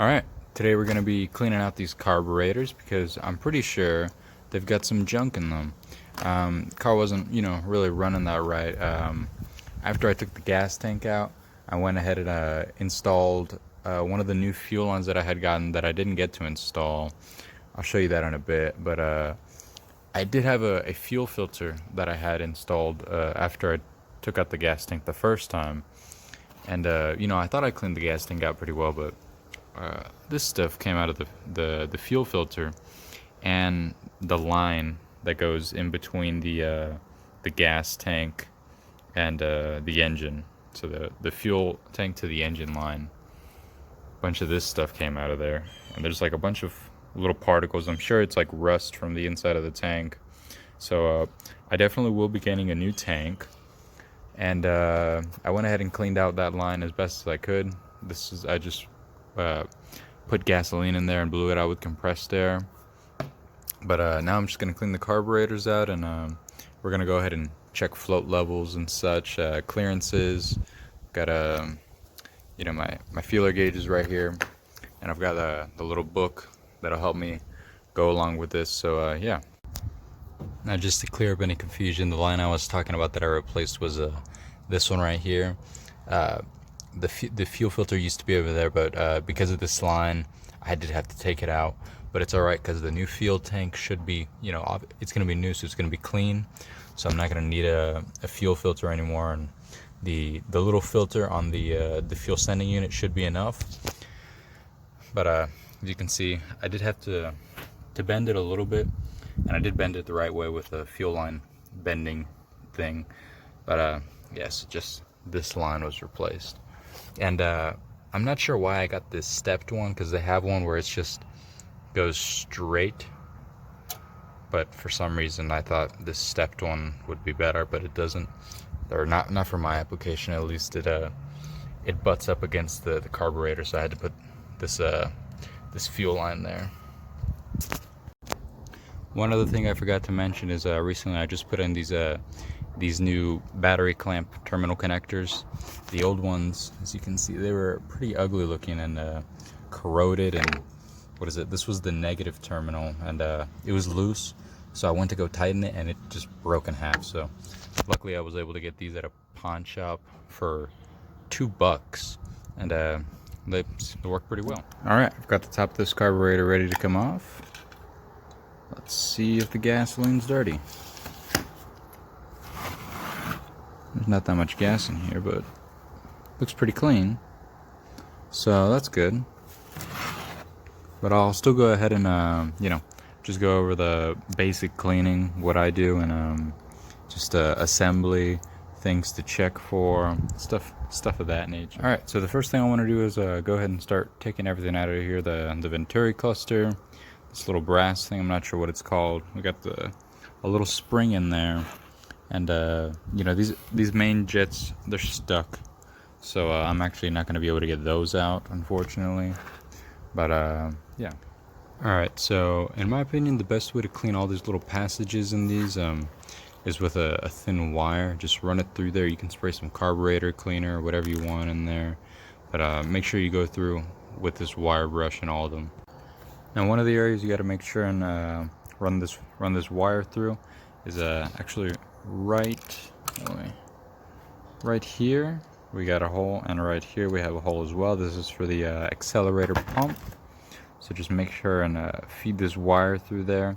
Alright, today we're going to be cleaning out these carburetors because I'm pretty sure they've got some junk in them. Car wasn't, really running that right. After I took the gas tank out, I went ahead and installed one of the new fuel lines that I had gotten that I didn't get to install. I'll show you that in a bit, but I did have a fuel filter that I had installed after I took out the gas tank the first time. And, I thought I cleaned the gas tank out pretty well, but this stuff came out of the fuel filter and the line that goes in between the gas tank and the engine. So the fuel tank to the engine line, a bunch of this stuff came out of there, and there's like a bunch of little particles. I'm sure it's like rust from the inside of the tank. So I definitely will be getting a new tank, and I went ahead and cleaned out that line as best as I could. I just put gasoline in there and blew it out with compressed air. But now I'm just going to clean the carburetors out, and we're going to go ahead and check float levels and such, clearances. Got my feeler gauges right here, and I've got the little book that'll help me go along with this. So yeah. Now, just to clear up any confusion, the line I was talking about that I replaced was this one right here. The fuel filter used to be over there, but because of this line, I did have to take it out. But it's alright because the new fuel tank should be, it's going to be new, so it's going to be clean. So I'm not going to need a fuel filter anymore. And the little filter on the fuel sending unit should be enough. But as you can see, I did have to bend it a little bit, and I did bend it the right way with the fuel line bending thing. But yes, just this line was replaced. And I'm not sure why I got this stepped one, because they have one where it's just goes straight, but for some reason I thought this stepped one would be better, but it doesn't, or not for my application at least. It butts up against the carburetor, so I had to put this fuel line there. One other thing I forgot to mention is recently I just put in these new battery clamp terminal connectors. The old ones, as you can see, they were pretty ugly looking and corroded. And what is it? This was the negative terminal, and it was loose. So I went to go tighten it, and it just broke in half. So luckily I was able to get these at a pawn shop for $2, and they work pretty well. All right, I've got the top of this carburetor ready to come off. Let's see if the gasoline's dirty. There's not that much gas in here, but looks pretty clean, so that's good. But I'll still go ahead and just go over the basic cleaning, what I do, and just assembly, things to check for, stuff of that nature. All right, so the first thing I want to do is go ahead and start taking everything out of here. The Venturi cluster, this little brass thing, I'm not sure what it's called. We got a little spring in there, and these main jets, they're stuck, so I'm actually not going to be able to get those out, unfortunately. But yeah. Alright, so in my opinion, the best way to clean all these little passages in these is with a thin wire. Just run it through there. You can spray some carburetor cleaner or whatever you want in there, but make sure you go through with this wire brush in all of them. Now, one of the areas you got to make sure and run this wire through is actually right here. We got a hole, and right here we have a hole as well. This is for the accelerator pump. So just make sure and feed this wire through there,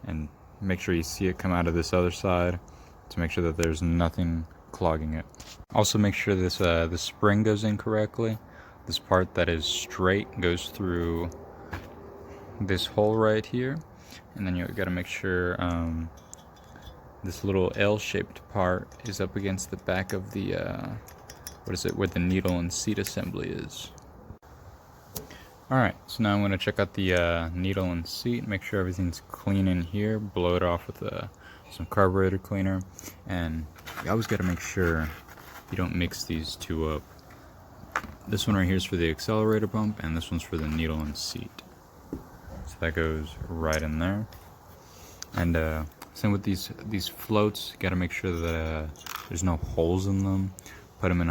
and make sure you see it come out of this other side to make sure that there's nothing clogging it. Also make sure this the spring goes in correctly. This part that is straight goes through this hole right here, and then you got to make sure this little L-shaped part is up against the back of the where the needle and seat assembly is. Alright, so now I'm going to check out the needle and seat, make sure everything's clean in here, blow it off with some carburetor cleaner, and you always got to make sure you don't mix these two up. This one right here is for the accelerator pump, and this one's for the needle and seat. So that goes right in there. And same with these floats, you got to make sure that there's no holes in them. Put them in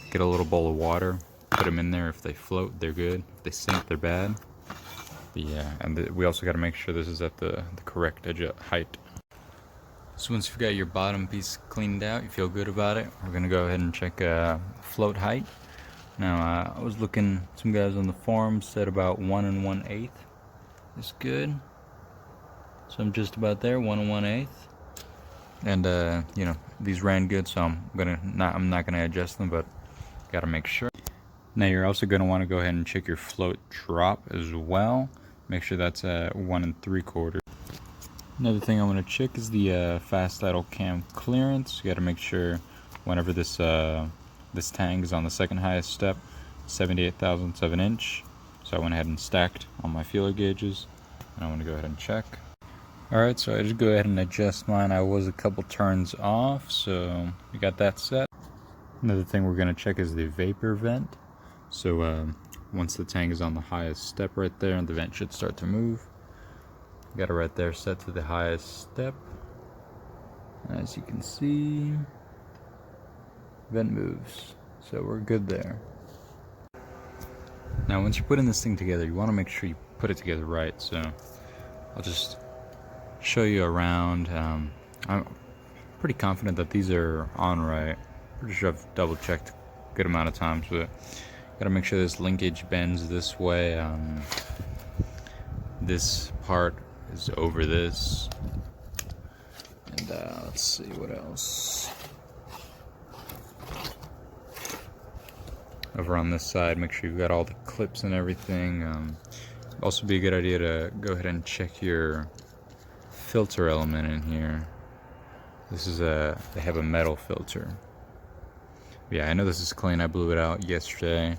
get a little bowl of water, put them in there. If they float, they're good. If they sink, they're bad. But yeah, and we also got to make sure this is at the correct height. So once you've got your bottom piece cleaned out, you feel good about it, we're going to go ahead and check float height. Now, I was looking, some guys on the forums said about 1 1/8 is good. So I'm just about there, 1 1/8. And you know, these ran good, so I'm not gonna adjust them, but gotta make sure. Now you're also gonna want to go ahead and check your float drop as well. Make sure that's 1 3/4. Another thing I want to check is the fast idle cam clearance. You gotta make sure whenever this this tang is on the second highest step, 78 thousandths of an inch. So I went ahead and stacked on my feeler gauges, and I want to go ahead and check. Alright, so I just go ahead and adjust mine. I was a couple turns off, so we got that set. Another thing we're going to check is the vapor vent. So once the tank is on the highest step right there, the vent should start to move. Got it right there set to the highest step. As you can see, vent moves. So we're good there. Now once you're putting this thing together, you want to make sure you put it together right. So I'll just show you around. I'm pretty confident that these are on right. Pretty sure I've double checked a good amount of times, but gotta make sure this linkage bends this way. This part is over this, and let's see what else. Over on this side, make sure you've got all the clips and everything. Also be a good idea to go ahead and check your filter element in here. This is they have a metal filter. Yeah, I know this is clean. I blew it out yesterday.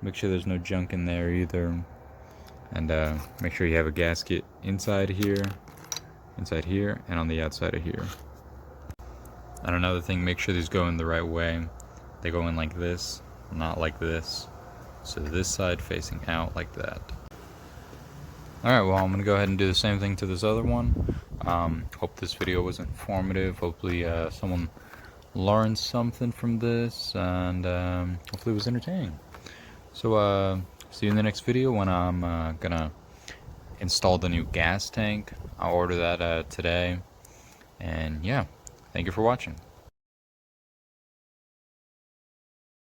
Make sure there's no junk in there either. And make sure you have a gasket inside here, and on the outside of here. And another thing, make sure these go in the right way. They go in like this, not like this. So this side facing out like that. Alright, well, I'm going to go ahead and do the same thing to this other one. Hope this video was informative. Hopefully someone learned something from this, and hopefully it was entertaining. So see you in the next video when I'm gonna install the new gas tank. I'll order that today. And yeah, thank you for watching.